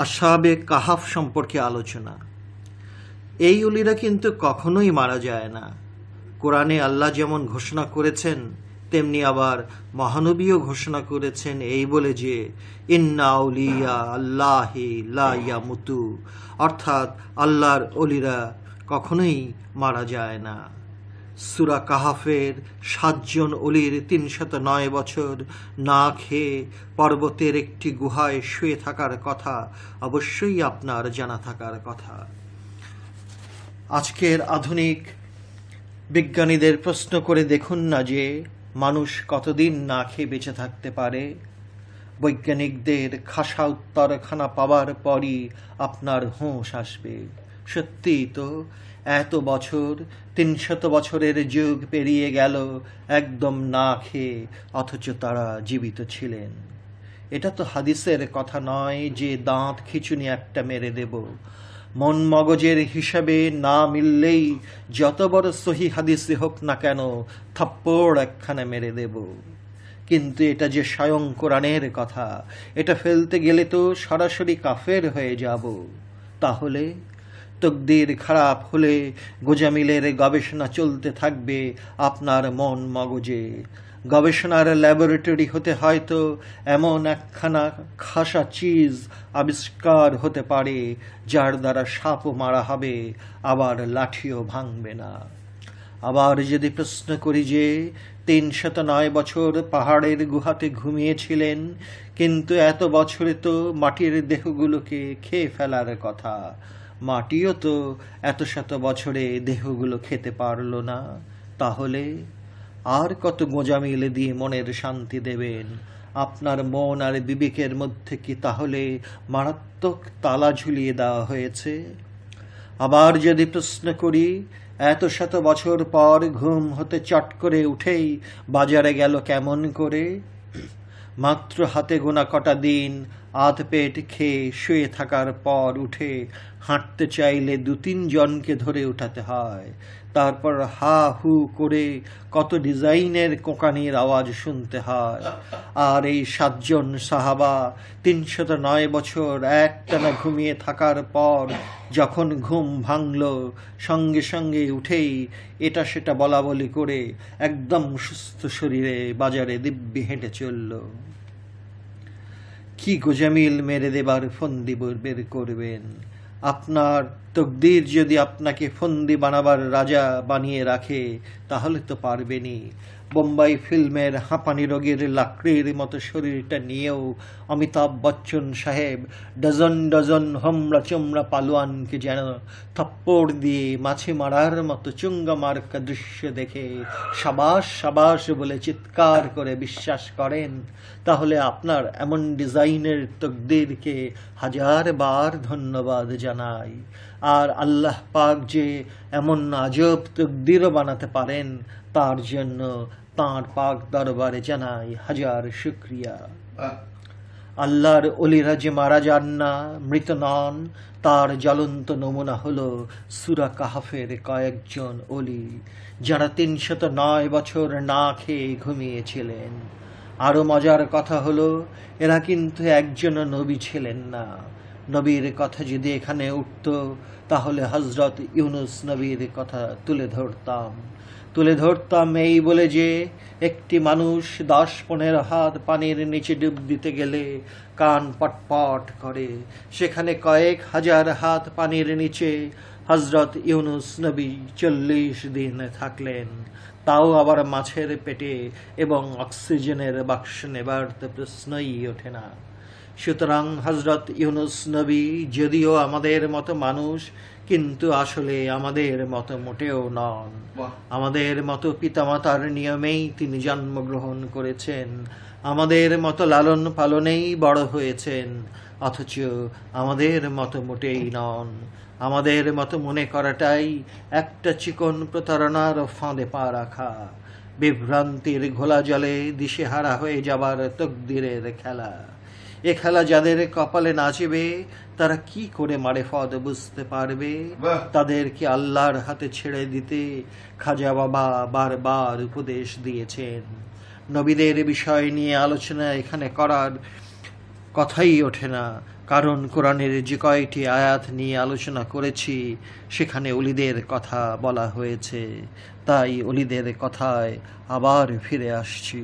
আসহাবে কাহাফ সম্পর্কে আলোচনা। এই অলিরা কিন্তু কখনোই মারা যায় না। কোরআনে আল্লাহ যেমন ঘোষণা করেছেন, তেমনি আবার মহানবীও ঘোষণা করেছেন এই বলে যে ইন্না আউলিয়া আল্লাহি লা ইয়ামুতু, অর্থাৎ আল্লাহর অলিরা কখনোই মারা যায় না। সূরা কাহাফের ৭ জন অলির ৩০৯ বছর না খেয়ে পর্বতের একটি গুহায় শুয়ে থাকার কথা অবশ্যই আপনার জানা থাকার কথা। আজকের আধুনিক বিজ্ঞানীদের প্রশ্ন করে দেখুন না যে মানুষ কতদিন না খেয়ে বেঁচে থাকতে পারে। বৈজ্ঞানিকদের খাসা উত্তরখানা পাওয়ার পরই আপনার হুঁশ আসবে। সত্যিই তো, এত বছর, ৩০০ বছরের যুগ পেরিয়ে গেল একদম না খেয়ে, অথচ তারা জীবিত ছিলেন। এটা তো হাদিসের কথা নয় যে দাঁত খিঁচুনি একটা মেরে দেব। মন মগজের হিসাবে না মিললেই যত বড় সহি হাদিসে হোক না কেন, থাপ্পড় একখানা মেরে দেব। কিন্তু এটা যে স্বয়ং কোরআনের কথা, এটা ফেলতে গেলে তো সরাসরি কাফের হয়ে যাব। তাহলে তকদির খারাপ হলে গোজামিলের গবেষণা চলতে থাকবে আপনার মন মগজে। গবেষণার ল্যাবরেটরি হতে হয়তো এমন একখানা খাসা চিজ আবিষ্কার হতে পারে যার দ্বারা সাপও মারা হবে, আবার লাঠিও ভাঙবে না। আবার যদি প্রশ্ন করি যে ৩০৯ বছর পাহাড়ের গুহাতে ঘুমিয়েছিলেন, কিন্তু এত বছরে তো মাটির দেহগুলোকে খেয়ে ফেলার কথা, মাটিও তো এত শত বছরে দেহগুলো খেতে পারল না। তাহলে আর কত গোঁজামিল দিয়ে মনের শান্তি দেবেন? আপনার মন আর বিবেকের মধ্যে কি তাহলে মারাত্মক তালা ঝুলিয়ে দেওয়া হয়েছে? আবার যদি প্রশ্ন করি, এত শত বছর পর ঘুম হতে চট করে উঠেই বাজারে গেল কেমন করে? মাত্র হাতে গোনা কটা দিন আধ পেট খেয়ে শুয়ে থাকার পর উঠে হাঁটতে চাইলে ২-৩ জনকে ধরে উঠাতে হয়। তারপর হা হু করে কত ডিজাইনের কোঁকানির আওয়াজ শুনতে হয়। আর এই ৭ জন সাহাবা ৩০৯ বছর একটানা ঘুমিয়ে থাকার পর যখন ঘুম ভাঙল, সঙ্গে সঙ্গে উঠেই এটা সেটা বলা বলি করে একদম সুস্থ শরীরে বাজারে দিব্যি হেঁটে চলল। কি গোজামিল মেরে দেবার ফন্দি বের করবেন? আপনার তকদির যদি আপনাকে ফন্দি বানাবার রাজা বানিয়ে রাখে, তাহলে তো পারবেনই। বোম্বাই ফিল্মের হাঁপানি রোগের লাকড়ির মতো শরীরটা নিয়েও অমিতাভ বচ্চন সাহেব ডজন ডজন হোমরা চোমরা পালোয়ানকে যেন থাপ্পড় দিয়ে মাছি মারার মতো চুঙ্গা মার্কা দৃশ্য দেখে সাবাস সাবাস বলে চিৎকার করে বিশ্বাস করেন। তাহলে আপনার এমন ডিজাইনের তকদিরকে ১০০০ বার ধন্যবাদ জানাই। আর আল্লাহ পাক যে এমন আজব তকদিরও বানাতে পারেন, তার জন্য তাঁর পাক দরবারে জানাই ১০০০ শুকরিয়া। আল্লাহর অলিরা যে মারা যান না, মৃত নন, তার জ্বলন্ত নমুনা হলো সূরা কাহাফের কয়েকজন অলি, যারা ৩০৯ বছর না খেয়ে ঘুমিয়েছিলেন। আরও মজার কথা হলো, এরা কিন্তু একজনও নবী ছিলেন না। নবীর কথা যদি এখানে উঠত, তাহলে হযরত ইউনুস নবীর কথা তুলে ধরতাম এই বলে যে একটি মানুষ ১০-১৫ হাত পানির নিচে ডুব দিতে গেলে কান পটপট করে, সেখানে কয়েক হাজার হাত পানির নিচে হযরত ইউনুস নবী ৪০ দিন থাকলেন, তাও আবার মাছের পেটে, এবং অক্সিজেনের বাক্স নেবার তো প্রশ্নই ওঠে না। সুতরাং হযরত ইউনুস নবী যদিও আমাদের মতো মানুষ, কিন্তু আসলে আমাদের মতো মোটেও নন। আমাদের মতো পিতামাতার নিয়মেই তিনি জন্মগ্রহণ করেছেন, আমাদের মতো লালন পালনেই বড় হয়েছেন, অথচ আমাদের মতো মোটেই নন। আমাদের মতো মনে করাটাই একটা চিকন প্রতারণার ফাঁদে পা রাখা, বিভ্রান্তির ঘোলা জলে দিশেহারা হয়ে যাবার তকদিরের খেলা। এ খেলা যাদের কপালে নাচবে, তারা কি করে মারেফত বুঝতে পারবে? তাদেরকে আল্লাহর হাতে ছেড়ে দিতে খাজা বাবা বারবার উপদেশ দিয়েছেন। নবীদের বিষয় নিয়ে আলোচনা এখানে করার কথাই ওঠে না, কারণ কোরআনের যে কয়টি আয়াত নিয়ে আলোচনা করেছি সেখানে অলিদের কথা বলা হয়েছে, তাই অলিদের কথায় আবার ফিরে আসছি।